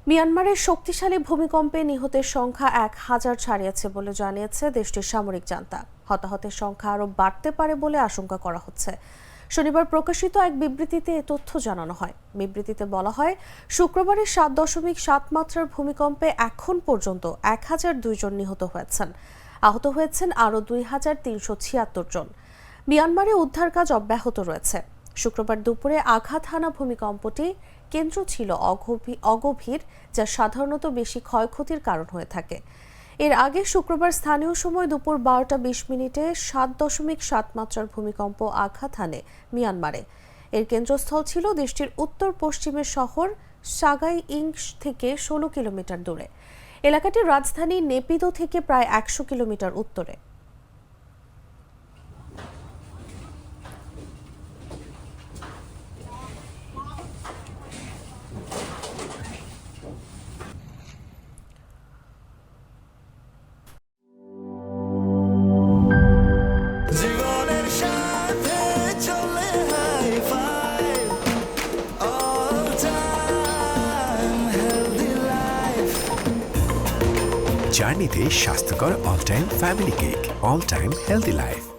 মিয়ানমারের শক্তিশালী ভূমিকম্পে নিহতের সংখ্যা 1000 ছাড়িয়েছে বলে জানিয়েছে দেশটির সামরিক জান্তা। হতাহতের সংখ্যা আরও বাড়তে পারে বলে আশঙ্কা করা হচ্ছে। শনিবার প্রকাশিত এক বিবৃতিতে এ তথ্য জানানো হয়। বিবৃতিতে বলা হয়, শুক্রবারের 7.7 মাত্রার ভূমিকম্পে এখন পর্যন্ত 1002 জন নিহত হয়েছেন। আহত হয়েছেন আরও 2376 জন। মিয়ানমারে উদ্ধার কাজ অব্যাহত রয়েছে। শুক্রবার দুপুরে আঘাত হানা ভূমিকম্পটি কেন্দ্র ছিল অগভীর, যা সাধারণত বেশি ক্ষয়ক্ষতির কারণ হয়ে থাকে। এর আগে শুক্রবার স্থানীয় সময় দুপুর 12টা 20 মিনিটে 7.7 মাত্রার ভূমিকম্প আঘাত হানে মিয়ানমারে। এর কেন্দ্রস্থল ছিল দেশটির উত্তর পশ্চিমের শহর সাগাইইং থেকে 16 কিলোমিটার দূরে। এলাকাটির রাজধানী নেপিদো থেকে প্রায় 100 কিলোমিটার উত্তরে। জার্নিতে স্বাস্থ্যকর all time family cake, all time healthy life.